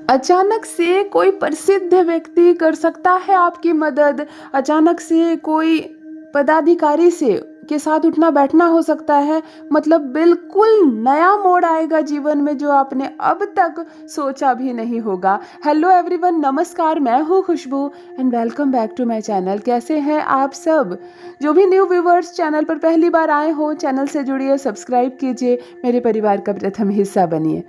अचानक से कोई प्रसिद्ध व्यक्ति कर सकता है आपकी मदद। अचानक से कोई पदाधिकारी से के साथ उठना बैठना हो सकता है। मतलब बिल्कुल नया मोड़ आएगा जीवन में जो आपने अब तक सोचा भी नहीं होगा। हेलो एवरीवन, नमस्कार, मैं हूँ Khushboo and welcome back to my channel. कैसे हैं आप सब? जो भी न्यू व्यूवर्स चैनल पर पहली बार आए हो, चैनल से जुड़िए, सब्सक्राइब कीजिए, मेरे परिवार का प्रथम हिस्सा बनिए।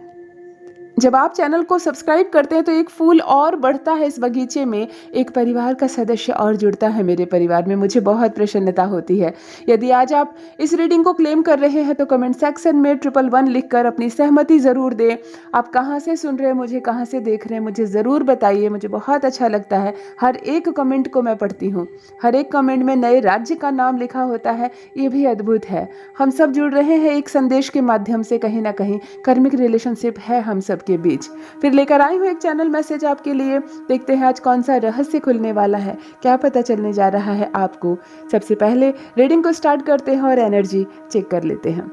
जब आप चैनल को सब्सक्राइब करते हैं तो एक फूल और बढ़ता है इस बगीचे में, एक परिवार का सदस्य और जुड़ता है मेरे परिवार में। मुझे बहुत प्रसन्नता होती है। यदि आज आप इस रीडिंग को क्लेम कर रहे हैं तो कमेंट सेक्शन में 111 लिखकर अपनी सहमति ज़रूर दें। आप कहाँ से सुन रहे हैं मुझे, कहाँ से देख रहे हैं, मुझे ज़रूर बताइए। मुझे बहुत अच्छा लगता है, हर एक कमेंट को मैं पढ़ती हूँ। हर एक कमेंट में नए राज्य का नाम लिखा होता है, ये भी अद्भुत है। हम सब जुड़ रहे हैं एक संदेश के माध्यम से, कहीं ना कहीं कर्मिक रिलेशनशिप है हम सब के बीच। फिर लेकर आई हूँ एक चैनल मैसेज आपके लिए। देखते हैं आज कौन सा रहस्य खुलने वाला है, क्या पता चलने जा रहा है आपको। सबसे पहले रीडिंग को स्टार्ट करते हैं और एनर्जी चेक कर लेते हैं।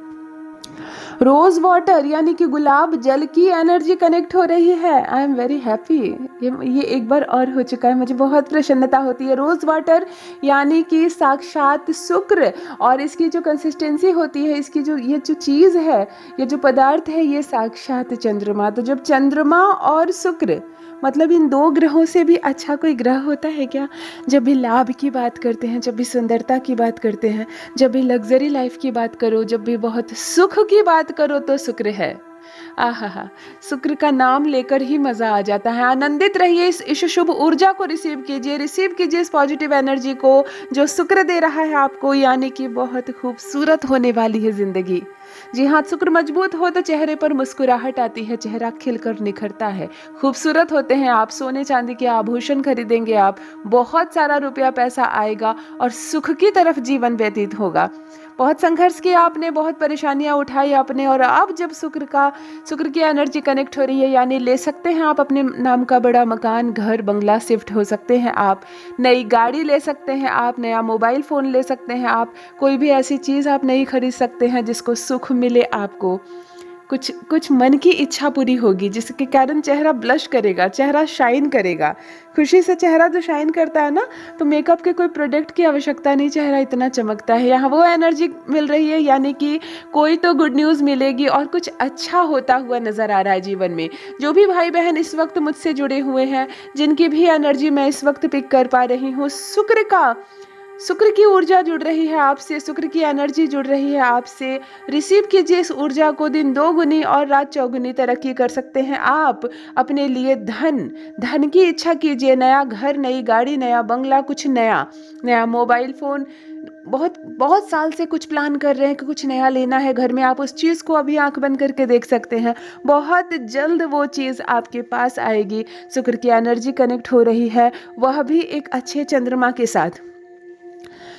रोज वाटर यानी कि गुलाब जल की एनर्जी कनेक्ट हो रही है। I am very happy. ये एक बार और हो चुका है, मुझे बहुत प्रसन्नता होती है। रोज वाटर यानी कि साक्षात शुक्र, और इसकी जो कंसिस्टेंसी होती है, इसकी जो ये जो चीज़ है, ये जो पदार्थ है, ये साक्षात चंद्रमा। तो जब चंद्रमा और शुक्र, मतलब इन दो ग्रहों से भी अच्छा कोई ग्रह होता है क्या? जब भी लाभ की बात करते हैं, जब भी सुंदरता की बात करते हैं, जब भी लग्जरी लाइफ की बात करो, जब भी बहुत सुख की बात करो तो शुक्र है। आहा, शुक्र का नाम लेकर ही मजा आ जाता है। आनंदित रहिए, इस शुभ ऊर्जा को रिसीव कीजिए इस पॉजिटिव एनर्जी को जो शुक्र दे रहा है आपको। यानी कि बहुत खूबसूरत होने वाली है जिंदगी। जी हाँ, शुक्र मजबूत हो तो चेहरे पर मुस्कुराहट आती है, चेहरा खिलकर निखरता है, खूबसूरत होते हैं आप। सोने चांदी के आभूषण खरीदेंगे आप, बहुत सारा रुपया पैसा आएगा और सुख की तरफ जीवन व्यतीत होगा। बहुत संघर्ष किया आपने, बहुत परेशानियां उठाई आपने, और अब जब शुक्र की एनर्जी कनेक्ट हो रही है, यानी ले सकते हैं आप अपने नाम का बड़ा मकान, घर, बंगला, शिफ्ट हो सकते हैं आप, नई गाड़ी ले सकते हैं आप, नया मोबाइल फ़ोन ले सकते हैं आप, कोई भी ऐसी चीज़ आप नहीं खरीद सकते हैं जिसको सुख मिले आपको। कुछ मन की इच्छा पूरी होगी जिसके कारण चेहरा ब्लश करेगा, चेहरा शाइन करेगा। खुशी से चेहरा जो शाइन करता है ना, तो मेकअप के कोई प्रोडक्ट की आवश्यकता नहीं, चेहरा इतना चमकता है। यहाँ वो एनर्जी मिल रही है, यानी कि कोई तो गुड न्यूज़ मिलेगी और कुछ अच्छा होता हुआ नज़र आ रहा है जीवन में। जो भी भाई बहन इस वक्त मुझसे जुड़े हुए हैं, जिनकी भी एनर्जी मैं इस वक्त पिक कर पा रही हूँ, शुक्र की ऊर्जा जुड़ रही है आपसे, शुक्र की एनर्जी जुड़ रही है आपसे। रिसीव कीजिए इस ऊर्जा को। दिन दोगुनी और रात चौगुनी तरक्की कर सकते हैं आप। अपने लिए धन की इच्छा कीजिए, नया घर, नई गाड़ी, नया बंगला, कुछ नया मोबाइल फ़ोन। बहुत साल से कुछ प्लान कर रहे हैं कि कुछ नया लेना है घर में, आप उस चीज़ को अभी आंख बंद करके देख सकते हैं। बहुत जल्द वो चीज़ आपके पास आएगी। शुक्र की एनर्जी कनेक्ट हो रही है, वह भी एक अच्छे चंद्रमा के साथ।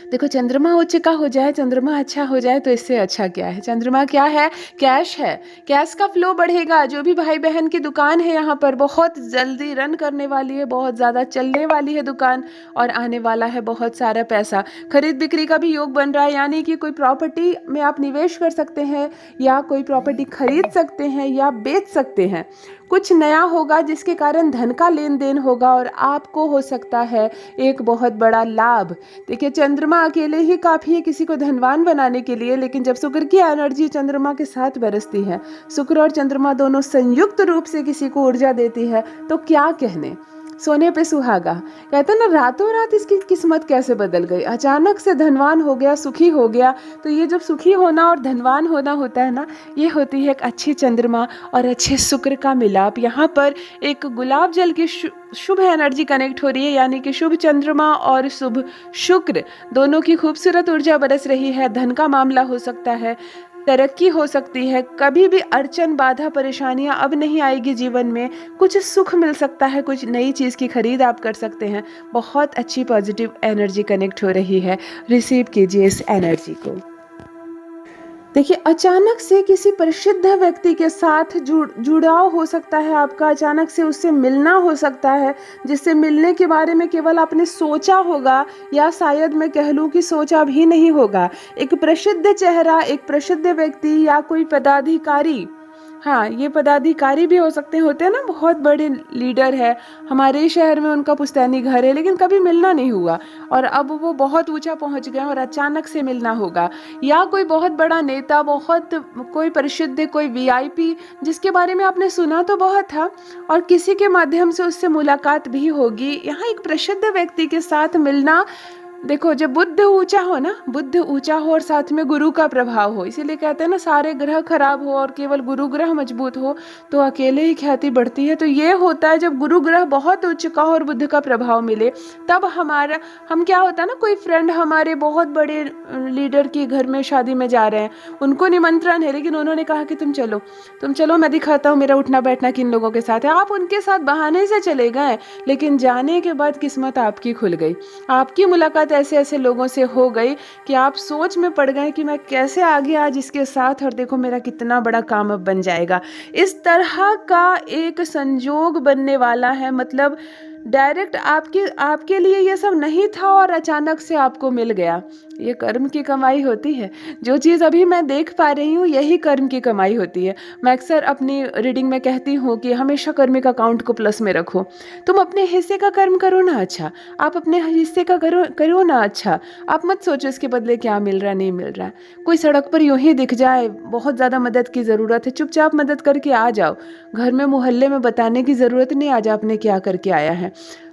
देखो, चंद्रमा उच्च का हो जाए, चंद्रमा अच्छा हो जाए तो इससे अच्छा क्या है? चंद्रमा क्या है? कैश है। कैश का फ्लो बढ़ेगा। जो भी भाई बहन की दुकान है यहाँ पर बहुत जल्दी रन करने वाली है, बहुत ज़्यादा चलने वाली है दुकान, और आने वाला है बहुत सारा पैसा। खरीद बिक्री का भी योग बन रहा है, यानी कि कोई प्रॉपर्टी में आप निवेश कर सकते हैं, या कोई प्रॉपर्टी खरीद सकते हैं या बेच सकते हैं। कुछ नया होगा जिसके कारण धन का लेन देन होगा और आपको हो सकता है एक बहुत बड़ा लाभ। देखिए, चंद्रमा अकेले ही काफ़ी है किसी को धनवान बनाने के लिए, लेकिन जब शुक्र की एनर्जी चंद्रमा के साथ बरसती है, शुक्र और चंद्रमा दोनों संयुक्त रूप से किसी को ऊर्जा देती है, तो क्या कहने। सोने पे सुहागा, कहते हैं ना, रातों रात इसकी किस्मत कैसे बदल गई, अचानक से धनवान हो गया, सुखी हो गया। तो ये जब सुखी होना और धनवान होना होता है ना, ये होती है एक अच्छी चंद्रमा और अच्छे शुक्र का मिलाप। यहाँ पर एक गुलाब जल की शुभ एनर्जी कनेक्ट हो रही है, यानी कि शुभ चंद्रमा और शुभ शुक्र दोनों की खूबसूरत ऊर्जा बरस रही है। धन का मामला हो सकता है, तरक्की हो सकती है, कभी भी अड़चन, बाधा, परेशानियां अब नहीं आएगी जीवन में। कुछ सुख मिल सकता है, कुछ नई चीज़ की खरीद आप कर सकते हैं। बहुत अच्छी पॉजिटिव एनर्जी कनेक्ट हो रही है, रिसीव कीजिए इस एनर्जी को। देखिए, अचानक से किसी प्रसिद्ध व्यक्ति के साथ जुड़ाव हो सकता है आपका, अचानक से उससे मिलना हो सकता है, जिससे मिलने के बारे में केवल आपने सोचा होगा, या शायद मैं कह लूँ कि सोचा भी नहीं होगा। एक प्रसिद्ध चेहरा, एक प्रसिद्ध व्यक्ति या कोई पदाधिकारी हाँ, ये पदाधिकारी भी हो सकते हैं, होते हैं ना, बहुत बड़े लीडर है, हमारे ही शहर में उनका पुश्तैनी घर है, लेकिन कभी मिलना नहीं हुआ और अब वो बहुत ऊंचा पहुंच गए और अचानक से मिलना होगा। या कोई बहुत बड़ा नेता, बहुत कोई प्रसिद्ध, कोई वीआईपी जिसके बारे में आपने सुना तो बहुत था और किसी के माध्यम से उससे मुलाकात भी होगी। यहाँ एक प्रसिद्ध व्यक्ति के साथ मिलना, देखो जब बुद्ध ऊंचा हो ना, बुद्ध ऊंचा हो और साथ में गुरु का प्रभाव हो, इसीलिए कहते हैं ना सारे ग्रह खराब हो और केवल गुरु ग्रह मजबूत हो तो अकेले ही ख्याति बढ़ती है। तो ये होता है जब गुरु ग्रह बहुत उच्च का हो और बुद्ध का प्रभाव मिले, तब हम क्या होता है ना, कोई फ्रेंड हमारे बहुत बड़े लीडर के घर में शादी में जा रहे हैं, उनको निमंत्रण है लेकिन उन्होंने कहा कि तुम चलो मैं दिखाता हूँ मेरा उठना बैठना किन लोगों के साथ है। आप उनके साथ बहाने से चले गए, लेकिन जाने के बाद किस्मत आपकी खुल गई, आपकी मुलाकात ऐसे ऐसे लोगों से हो गई कि आप सोच में पड़ गए कि मैं कैसे आगे आज इसके साथ, और देखो मेरा कितना बड़ा काम अब बन जाएगा। इस तरह का एक संजोग बनने वाला है, मतलब डायरेक्ट आपके लिए ये सब नहीं था और अचानक से आपको मिल गया। ये कर्म की कमाई होती है। जो चीज़ अभी मैं देख पा रही हूँ यही कर्म की कमाई होती है। मैं अक्सर अपनी रीडिंग में कहती हूँ कि हमेशा कर्मिक अकाउंट को प्लस में रखो। तुम अपने हिस्से का कर्म करो ना, अच्छा आप अपने हिस्से का करो ना, अच्छा आप मत सोचो इसके बदले क्या मिल रहा नहीं मिल रहा। कोई सड़क पर यूं ही दिख जाए, बहुत ज़्यादा मदद की ज़रूरत है, चुपचाप मदद करके आ जाओ। घर में मोहल्ले में बताने की ज़रूरत नहीं आज आपने क्या करके आया है।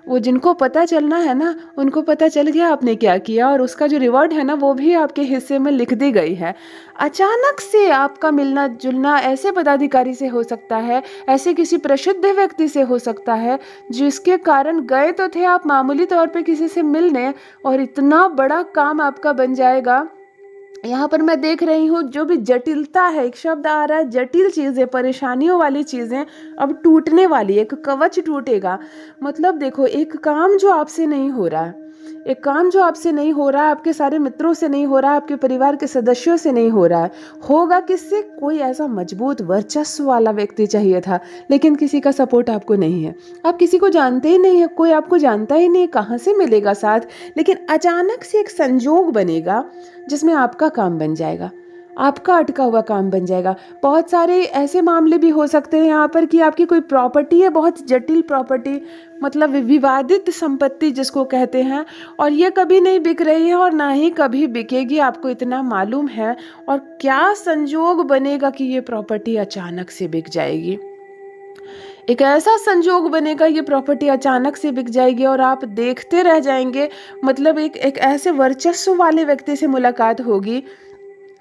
वो जिनको पता चलना है ना उनको पता चल गया आपने क्या किया, और उसका जो रिवॉर्ड है ना वो भी आपके हिस्से में लिख दी गई है। अचानक से आपका मिलना जुलना ऐसे पदाधिकारी से हो सकता है, ऐसे किसी प्रसिद्ध व्यक्ति से हो सकता है जिसके कारण गए तो थे आप मामूली तौर पे किसी से मिलने, और इतना बड़ा काम आपका बन जाएगा। यहाँ पर मैं देख रही हूँ जो भी जटिलता है, एक शब्द आ रहा है जटिल चीज़ें, परेशानियों वाली चीज़ें अब टूटने वाली, एक कवच टूटेगा। मतलब देखो एक काम जो आपसे नहीं हो रहा है, एक काम जो आपसे नहीं हो रहा है, आपके सारे मित्रों से नहीं हो रहा है, आपके परिवार के सदस्यों से नहीं हो रहा है, होगा किससे? कोई ऐसा मजबूत वर्चस्व वाला व्यक्ति चाहिए था, लेकिन किसी का सपोर्ट आपको नहीं है, आप किसी को जानते ही नहीं है, कोई आपको जानता ही नहीं, कहाँ से मिलेगा साथ। लेकिन अचानक से एक संजोग बनेगा जिसमें आपका काम बन जाएगा, आपका अटका हुआ काम बन जाएगा। बहुत सारे ऐसे मामले भी हो सकते हैं यहाँ पर कि आपकी कोई प्रॉपर्टी है, बहुत जटिल प्रॉपर्टी, मतलब विवादित संपत्ति जिसको कहते हैं, और ये कभी नहीं बिक रही है और ना ही कभी बिकेगी, आपको इतना मालूम है। और क्या संजोग बनेगा कि ये प्रॉपर्टी अचानक से बिक जाएगी। एक ऐसा संजोग बनेगा ये प्रॉपर्टी अचानक से बिक जाएगी और आप देखते रह जाएंगे। मतलब एक ऐसे वर्चस्व वाले व्यक्ति से मुलाकात होगी,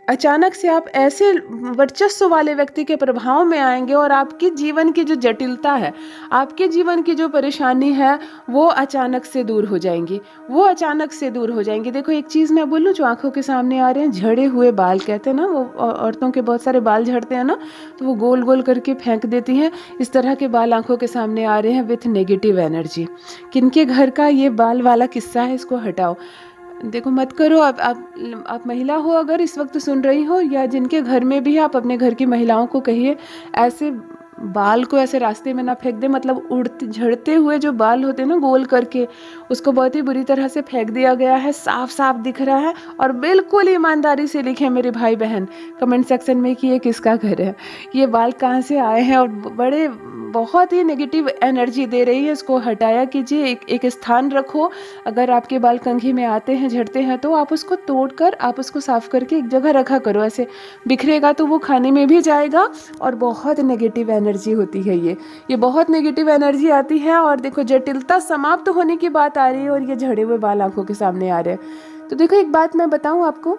अचानक से आप ऐसे वर्चस्व वाले व्यक्ति के प्रभाव में आएंगे और आपके जीवन की जो जटिलता है, आपके जीवन की जो परेशानी है वो अचानक से दूर हो जाएंगी, वो अचानक से दूर हो जाएंगी। देखो एक चीज़ मैं बोलूँ जो आंखों के सामने आ रहे हैं, झड़े हुए बाल कहते हैं ना, वो औरतों के बहुत सारे बाल झड़ते हैं ना, तो वो गोल गोल करके फेंक देती हैं, इस तरह के बाल आंखों के सामने आ रहे हैं विथ नेगेटिव एनर्जी। किनके घर का ये बाल वाला किस्सा है, इसको हटाओ, देखो मत करो। आप महिला हो अगर इस वक्त सुन रही हो, या जिनके घर में भी, आप अपने घर की महिलाओं को कहिए ऐसे बाल को ऐसे रास्ते में ना फेंक दे। मतलब उड़ते झड़ते हुए जो बाल होते हैं ना गोल करके, उसको बहुत ही बुरी तरह से फेंक दिया गया है, साफ साफ दिख रहा है। और बिल्कुल ईमानदारी से लिखे मेरे भाई बहन कमेंट सेक्शन में कि ये किसका घर है, ये बाल कहाँ से आए हैं, और बड़े बहुत ही नेगेटिव एनर्जी दे रही है, इसको हटाया कीजिए। एक स्थान रखो, अगर आपके बाल कंघी में आते हैं झड़ते हैं तो आप उसको तोड़कर आप उसको साफ करके एक जगह रखा करो। ऐसे बिखरेगा तो वो खाने में भी जाएगा, और बहुत नेगेटिव एनर्जी होती है ये बहुत नेगेटिव एनर्जी आती है। और देखो जटिलता समाप्त होने की बात आ रही है और ये झड़े हुए बाल आंखों के सामने आ रहे हैं। तो देखो एक बात मैं बताऊं आपको,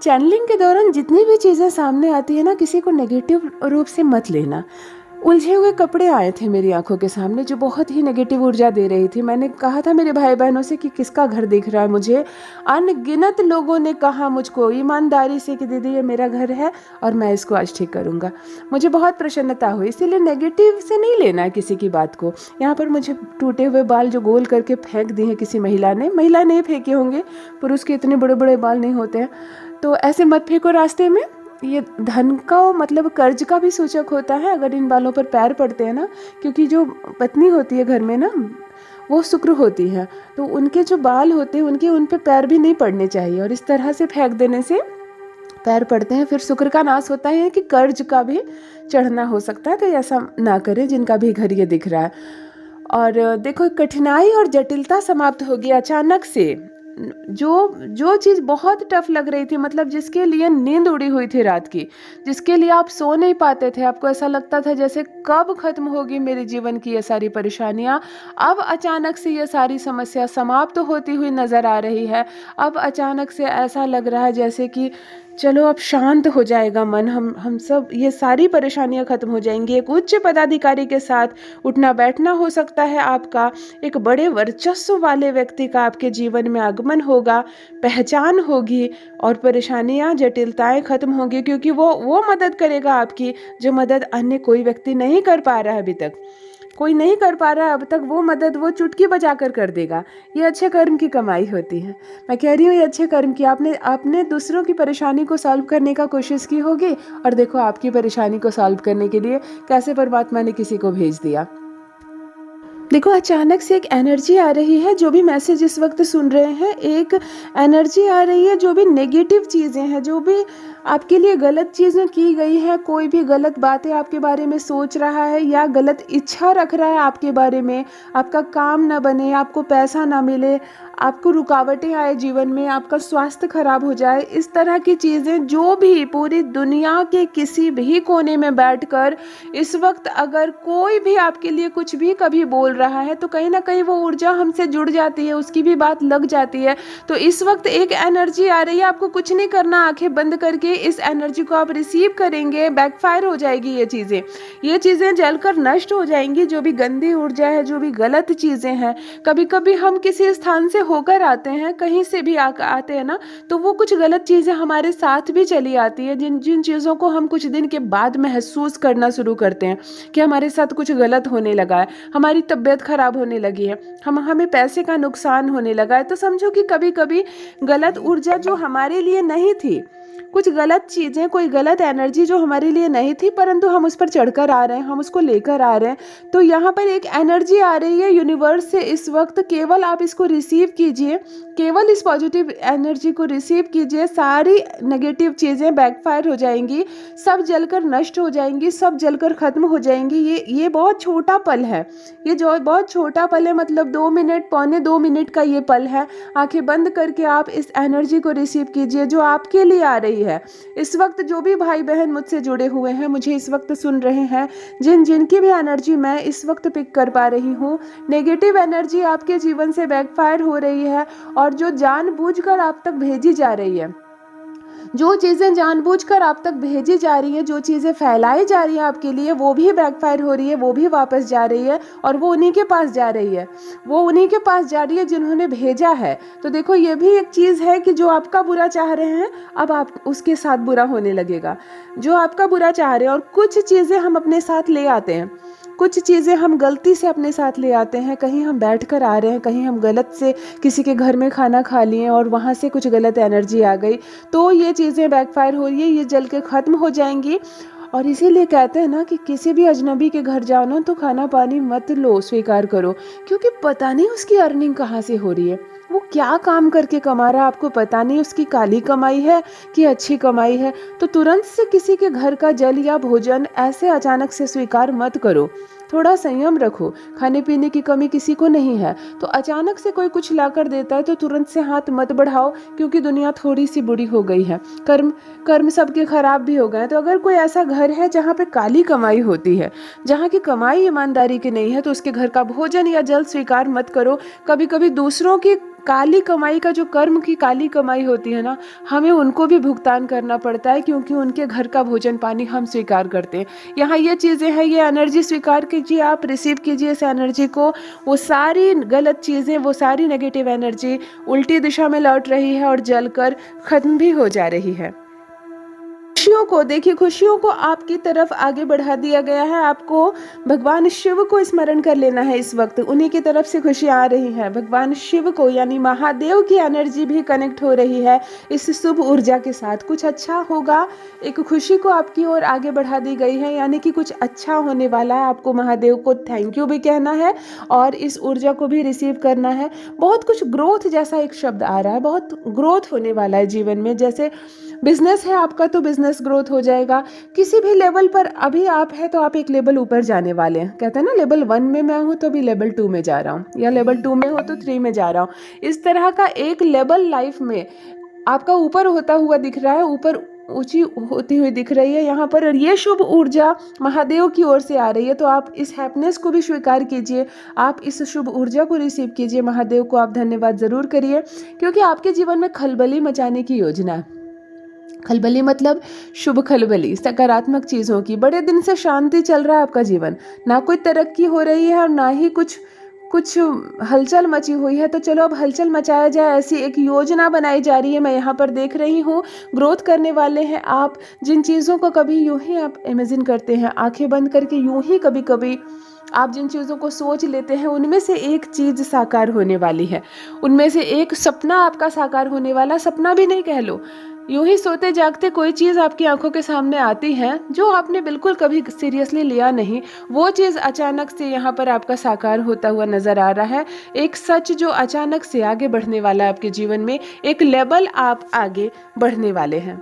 चैनलिंग के दौरान जितनी भी चीज़ें सामने आती है ना, किसी को नेगेटिव रूप से मत लेना। उलझे हुए कपड़े आए थे मेरी आंखों के सामने जो बहुत ही नेगेटिव ऊर्जा दे रही थी। मैंने कहा था मेरे भाई बहनों से कि किसका घर दिख रहा है मुझे, अनगिनत लोगों ने कहा मुझको ईमानदारी से कि दीदी ये मेरा घर है और मैं इसको आज ठीक करूँगा। मुझे बहुत प्रसन्नता हुई, इसीलिए नेगेटिव से नहीं लेना है किसी की बात को। यहाँ पर मुझे टूटे हुए बाल जो गोल करके फेंक दिए हैं किसी महिला ने फेंके होंगे, पुरुष के इतने बड़े बड़े बाल नहीं होते हैं, तो ऐसे मत फेंको रास्ते में। ये धन का मतलब कर्ज का भी सूचक होता है अगर इन बालों पर पैर पड़ते हैं ना, क्योंकि जो पत्नी होती है घर में ना वो शुक्र होती है, तो उनके जो बाल होते हैं उन पे पैर भी नहीं पड़ने चाहिए। और इस तरह से फेंक देने से पैर पड़ते हैं, फिर शुक्र का नाश होता है कि कर्ज का भी चढ़ना हो सकता है। तो ऐसा ना करें जिनका भी घर ये दिख रहा है। और देखो, कठिनाई और जटिलता समाप्त होगी अचानक से। जो जो चीज़ बहुत टफ लग रही थी, मतलब जिसके लिए नींद उड़ी हुई थी रात की, जिसके लिए आप सो नहीं पाते थे, आपको ऐसा लगता था जैसे कब खत्म होगी मेरे जीवन की ये सारी परेशानियां, अब अचानक से ये सारी समस्या समाप्त होती हुई नजर आ रही है। अब अचानक से ऐसा लग रहा है जैसे कि चलो अब शांत हो जाएगा मन, हम सब, ये सारी परेशानियां खत्म हो जाएंगी। एक उच्च पदाधिकारी के साथ उठना बैठना हो सकता है आपका, एक बड़े वर्चस्व वाले व्यक्ति का आपके जीवन में आगमन होगा, पहचान होगी और परेशानियां जटिलताएं खत्म होंगी, क्योंकि वो मदद करेगा आपकी जो मदद अन्य कोई व्यक्ति नहीं कर पा रहा है अभी तक। कोई नहीं कर पा रहा है अब तक, वो मदद वो चुटकी बजाकर कर देगा। ये अच्छे कर्म की कमाई होती है। मैं कह रही हूँ ये अच्छे कर्म की, आपने दूसरों की परेशानी को सॉल्व करने का कोशिश की होगी, और देखो आपकी परेशानी को सॉल्व करने के लिए कैसे परमात्मा ने किसी को भेज दिया। देखो, अचानक से एक एनर्जी आ रही है। जो भी मैसेज इस वक्त सुन रहे हैं, एक एनर्जी आ रही है। जो भी नेगेटिव चीज़ें हैं, जो भी आपके लिए गलत चीज़ें की गई हैं, कोई भी गलत बातें आपके बारे में सोच रहा है या गलत इच्छा रख रहा है आपके बारे में, आपका काम ना बने, आपको पैसा ना मिले, आपको रुकावटें आए जीवन में, आपका स्वास्थ्य खराब हो जाए, इस तरह की चीज़ें जो भी पूरी दुनिया के किसी भी कोने में बैठकर इस वक्त अगर कोई भी आपके लिए कुछ भी कभी बोल रहा है, तो कहीं ना कहीं वो ऊर्जा हमसे जुड़ जाती है, उसकी भी बात लग जाती है। तो इस वक्त एक एनर्जी आ रही है, आपको कुछ नहीं करना, आंखें बंद करके इस एनर्जी को आप रिसीव करेंगे। बैकफायर हो जाएगी ये चीज़ें जलकर नष्ट हो जाएंगी। जो भी गंदी ऊर्जा है, जो भी गलत चीज़ें हैं, कभी कभी हम किसी स्थान से होकर आते हैं, कहीं से भी आते हैं ना, तो वो कुछ गलत चीज़ें हमारे साथ भी चली आती है, जिन चीज़ों को हम कुछ दिन के बाद महसूस करना शुरू करते हैं कि हमारे साथ कुछ गलत होने लगा है, हमारी तबीयत खराब होने लगी है, हमें पैसे का नुकसान होने लगा है। तो समझो कि कभी कभी गलत ऊर्जा जो हमारे लिए नहीं थी, कुछ गलत चीज़ें, कोई गलत एनर्जी जो हमारे लिए नहीं थी, परंतु हम उस पर चढ़कर आ रहे हैं, हम उसको लेकर आ रहे हैं। तो यहाँ पर एक एनर्जी आ रही है यूनिवर्स से इस वक्त। केवल आप इसको रिसीव कीजिए, केवल इस पॉजिटिव एनर्जी को रिसीव कीजिए। सारी नेगेटिव चीज़ें बैकफायर हो जाएंगी, सब जलकर नष्ट हो जाएंगी, सब जलकर ख़त्म हो जाएंगी। ये बहुत छोटा पल है, ये जो बहुत छोटा पल है, मतलब 2 मिनट, पौने 2 मिनट का ये पल है। आंखें बंद करके आप इस एनर्जी को रिसीव कीजिए जो आपके लिए आ रही है। इस वक्त जो भी भाई बहन मुझसे जुड़े हुए हैं, मुझे इस वक्त सुन रहे हैं, जिनकी भी एनर्जी मैं इस वक्त पिक कर पा रही हूँ, नेगेटिव एनर्जी आपके जीवन से बैकफायर हो रही है, और जो जानबूझकर आप तक भेजी जा रही है, जो चीज़ें जानबूझकर आप तक भेजी जा रही है, जो चीज़ें फैलाई जा रही है आपके लिए, वो भी बैकफायर हो रही है, वो भी वापस जा रही है, और वो उन्हीं के पास जा रही है, वो उन्हीं के पास जा रही है जिन्होंने भेजा है। तो देखो, ये भी एक चीज़ है कि जो आपका बुरा चाह रहे हैं, अब आप उसके साथ बुरा होने लगेगा। जो आपका बुरा चाह रहे हैं, और कुछ चीज़ें हम अपने साथ ले आते हैं, कुछ चीज़ें हम गलती से अपने साथ ले आते हैं। कहीं हम बैठकर आ रहे हैं, कहीं हम गलत से किसी के घर में खाना खा लिए और वहाँ से कुछ गलत एनर्जी आ गई, तो ये चीज़ें बैकफायर हो रही है, ये जल के ख़त्म हो जाएंगी। और इसीलिए कहते हैं ना कि किसी भी अजनबी के घर जाओ ना, तो खाना पानी मत लो, स्वीकार करो, क्योंकि पता नहीं उसकी अर्निंग कहाँ से हो रही है, वो क्या काम करके कमा रहा है, आपको पता नहीं उसकी काली कमाई है कि अच्छी कमाई है। तो तुरंत से किसी के घर का जल या भोजन ऐसे अचानक से स्वीकार मत करो, थोड़ा संयम रखो। खाने पीने की कमी किसी को नहीं है, तो अचानक से कोई कुछ ला कर देता है तो तुरंत से हाथ मत बढ़ाओ, क्योंकि दुनिया थोड़ी सी बुरी हो गई है, कर्म सबके खराब भी हो गए। तो अगर कोई ऐसा घर है जहाँ पे काली कमाई होती है, जहाँ की कमाई ईमानदारी की नहीं है, तो उसके घर का भोजन या जल स्वीकार मत करो। कभी कभी दूसरों की काली कमाई का, जो कर्म की काली कमाई होती है ना, हमें उनको भी भुगतान करना पड़ता है, क्योंकि उनके घर का भोजन पानी हम स्वीकार करते हैं। यहाँ ये चीज़ें हैं, ये एनर्जी स्वीकार कीजिए, आप रिसीव कीजिए इस एनर्जी को। वो सारी गलत चीज़ें, वो सारी नेगेटिव एनर्जी उल्टी दिशा में लौट रही है और जलकर ख़त्म भी हो जा रही है। खुशियों को देखिए, खुशियों को आपकी तरफ आगे बढ़ा दिया गया है। आपको भगवान शिव को स्मरण कर लेना है इस वक्त, उन्हीं की तरफ से खुशियाँ आ रही हैं। भगवान शिव को यानी महादेव की एनर्जी भी कनेक्ट हो रही है इस शुभ ऊर्जा के साथ। कुछ अच्छा होगा, एक खुशी को आपकी ओर आगे बढ़ा दी गई है, यानी कि कुछ अच्छा होने वाला है। आपको महादेव को थैंक यू भी कहना है और इस ऊर्जा को भी रिसीव करना है। बहुत कुछ ग्रोथ जैसा एक शब्द आ रहा है, बहुत ग्रोथ होने वाला है जीवन में। जैसे बिजनेस है आपका तो बिजनेस ग्रोथ हो जाएगा। किसी भी लेवल पर अभी आप है तो आप एक लेवल ऊपर जाने वाले हैं। कहते हैं ना लेवल 1 में मैं हूँ तो अभी लेवल 2 में जा रहा हूँ, या लेवल 2 में हो तो 3 में जा रहा हूँ। इस तरह का एक लेवल लाइफ में आपका ऊपर होता हुआ दिख रहा है, ऊपर ऊंची होती हुई दिख रही है यहाँ पर। और ये शुभ ऊर्जा महादेव की ओर से आ रही है, तो आप इस हैप्पीनेस को भी स्वीकार कीजिए, आप इस शुभ ऊर्जा को रिसीव कीजिए। महादेव को आप धन्यवाद ज़रूर करिए, क्योंकि आपके जीवन में खलबली मचाने की योजना है। खलबली मतलब शुभ खलबली, सकारात्मक चीज़ों की। बड़े दिन से शांति चल रहा है आपका जीवन, ना कोई तरक्की हो रही है और ना ही कुछ हलचल मची हुई है। तो चलो अब हलचल मचाया जाए, ऐसी एक योजना बनाई जा रही है। मैं यहाँ पर देख रही हूँ ग्रोथ करने वाले हैं आप। जिन चीज़ों को कभी यूं ही आप इमेजिन करते हैं आंखें बंद करके, यूं ही कभी कभी आप जिन चीज़ों को सोच लेते हैं, उनमें से एक चीज़ साकार होने वाली है। उनमें से एक सपना आपका साकार होने वाला, सपना भी नहीं कह लो, यूं ही सोते जागते कोई चीज़ आपकी आंखों के सामने आती है जो आपने बिल्कुल कभी सीरियसली लिया नहीं। वो चीज़ अचानक से यहाँ पर आपका साकार होता हुआ नजर आ रहा है। एक सच जो अचानक से आगे बढ़ने वाला है आपके जीवन में, एक लेवल आप आगे बढ़ने वाले हैं।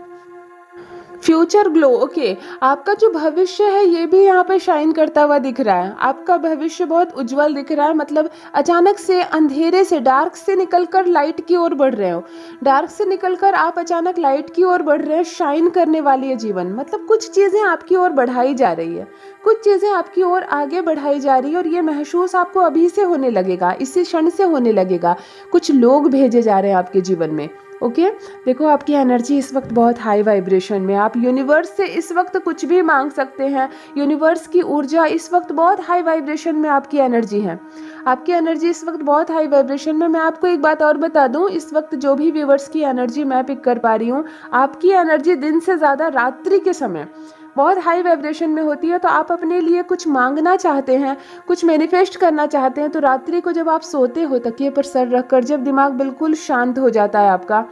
फ्यूचर ग्लो, ओके, आपका जो भविष्य है ये भी यहाँ पे शाइन करता हुआ दिख रहा है। आपका भविष्य बहुत उज्जवल दिख रहा है, मतलब अचानक से अंधेरे से, डार्क से निकलकर लाइट की ओर बढ़ रहे हो। डार्क से निकलकर आप अचानक लाइट की ओर बढ़ रहे हैं। शाइन करने वाली है जीवन, मतलब कुछ चीज़ें आपकी ओर बढ़ाई जा रही है, कुछ चीज़ें आपकी ओर आगे बढ़ाई जा रही है। और ये महसूस आपको अभी से होने लगेगा, इसी क्षण से होने लगेगा। कुछ लोग भेजे जा रहे हैं आपके जीवन में। ओके, देखो आपकी एनर्जी इस वक्त बहुत हाई वाइब्रेशन में। आप यूनिवर्स से इस वक्त कुछ भी मांग सकते हैं। यूनिवर्स की ऊर्जा इस वक्त बहुत हाई वाइब्रेशन में आपकी एनर्जी है। आपकी एनर्जी इस वक्त बहुत हाई वाइब्रेशन में। मैं आपको एक बात और बता दूं, इस वक्त जो भी व्यूवर्स की एनर्जी मैं पिक कर पा रही हूँ, आपकी एनर्जी दिन से ज़्यादा रात्रि के समय बहुत हाई वाइब्रेशन में होती है। तो आप अपने लिए कुछ मांगना चाहते हैं, कुछ मैनिफेस्ट करना चाहते हैं, तो रात्रि को जब आप सोते हो तकिए पर सर रखकर, जब दिमाग बिल्कुल शांत हो जाता है आपका,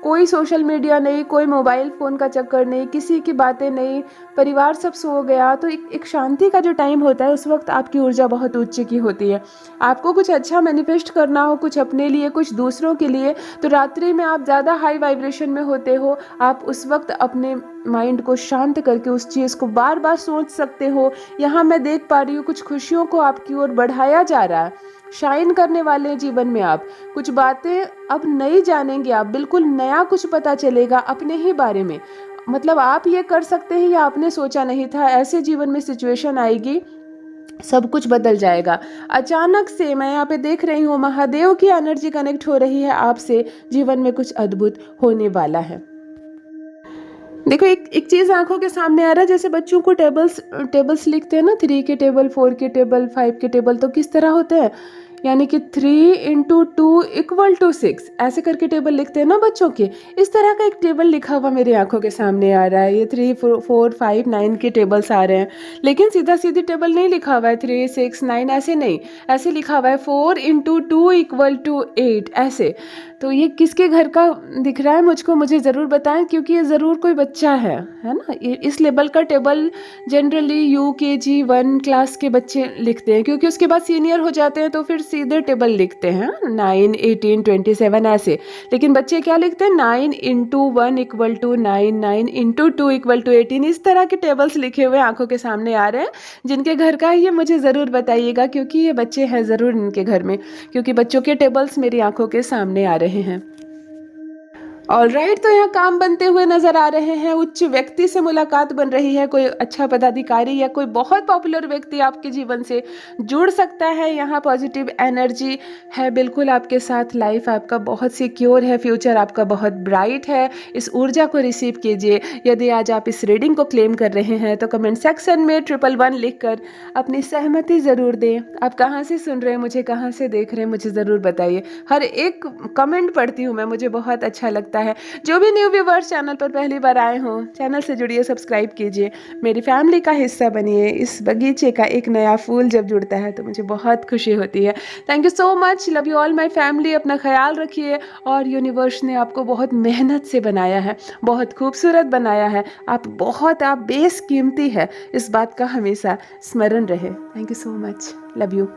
कोई सोशल मीडिया नहीं, कोई मोबाइल फ़ोन का चक्कर नहीं, किसी की बातें नहीं, परिवार सब सो गया, तो एक शांति का जो टाइम होता है उस वक्त आपकी ऊर्जा बहुत उच्च की होती है। आपको कुछ अच्छा मैनिफेस्ट करना हो, कुछ अपने लिए, कुछ दूसरों के लिए, तो रात्रि में आप ज़्यादा हाई वाइब्रेशन में होते हो। आप उस वक्त अपने माइंड को शांत करके उस चीज़ को बार बार सोच सकते हो। यहाँ मैं देख पा रही हूँ कुछ खुशियों को आपकी ओर बढ़ाया जा रहा है। शाइन करने वाले जीवन में आप कुछ बातें अब नई जानेंगे, आप बिल्कुल नया कुछ पता चलेगा अपने ही बारे में। मतलब आप ये कर सकते हैं या आपने सोचा नहीं था, ऐसे जीवन में सिचुएशन आएगी, सब कुछ बदल जाएगा। अचानक से मैं यहाँ पे देख रही हूँ महादेव की एनर्जी कनेक्ट हो रही है आपसे, जीवन में कुछ अद्भुत होने वाला है। देखो एक चीज़ आंखों के सामने आ रहा है, जैसे बच्चों को टेबल्स लिखते हैं ना, 3 के टेबल, 4 के टेबल, 5 के टेबल, तो किस तरह होते हैं, यानी कि 3 × 2 = 6, ऐसे करके टेबल लिखते हैं ना बच्चों के। इस तरह का एक टेबल लिखा हुआ मेरी आंखों के सामने आ रहा है। ये 3, 4, 5, 9 के टेबल्स आ रहे हैं, लेकिन सीधा सीधी टेबल नहीं लिखा हुआ है 3, 6, 9, ऐसे नहीं, ऐसे लिखा हुआ है 4 × 2 = 8, ऐसे। तो ये किसके घर का दिख रहा है मुझको, मुझे ज़रूर बताएं, क्योंकि ये ज़रूर कोई बच्चा है ना। इस लेवल का टेबल जनरली UKG 1 क्लास के बच्चे लिखते हैं, क्योंकि उसके बाद सीनियर हो जाते हैं तो फिर सीधे टेबल लिखते हैं 9, 18, 27 ऐसे। लेकिन बच्चे क्या लिखते हैं, 9 × 1 = 9, 9 × 2 = 18। इस तरह के टेबल्स लिखे हुए आंखों के सामने आ रहे हैं। जिनके घर का है ये मुझे ज़रूर बताइएगा, क्योंकि ये बच्चे हैं ज़रूर इनके घर में, क्योंकि बच्चों के टेबल्स मेरी आंखों के सामने आ रहे हैं। ऑलराइट, तो यहाँ काम बनते हुए नजर आ रहे हैं। उच्च व्यक्ति से मुलाकात बन रही है, कोई अच्छा पदाधिकारी या कोई बहुत पॉपुलर व्यक्ति आपके जीवन से जुड़ सकता है। यहाँ पॉजिटिव एनर्जी है बिल्कुल आपके साथ। लाइफ आपका बहुत सिक्योर है, फ्यूचर आपका बहुत ब्राइट है। इस ऊर्जा को रिसीव कीजिए। यदि आज आप इस रीडिंग को क्लेम कर रहे हैं तो कमेंट सेक्शन में 111 लिखकर अपनी सहमति ज़रूर दें। आप कहाँ से सुन रहे हैं, मुझे कहाँ से देख रहे हैं, मुझे ज़रूर बताइए। हर एक कमेंट पढ़ती हूँ मैं, मुझे बहुत अच्छा लगता है। जो भी न्यू व्यूवर्स चैनल पर पहली बार आए हो, चैनल से जुड़िए, सब्सक्राइब कीजिए, मेरी फैमिली का हिस्सा बनिए। इस बगीचे का एक नया फूल जब जुड़ता है तो मुझे बहुत खुशी होती है। Thank you so much, love you all my family. अपना ख्याल रखिए। और यूनिवर्स ने आपको बहुत मेहनत से बनाया है, बहुत खूबसूरत बनाया है। आप बेशकीमती है, इस बात का हमेशा स्मरण रहे। Thank you so much, love you.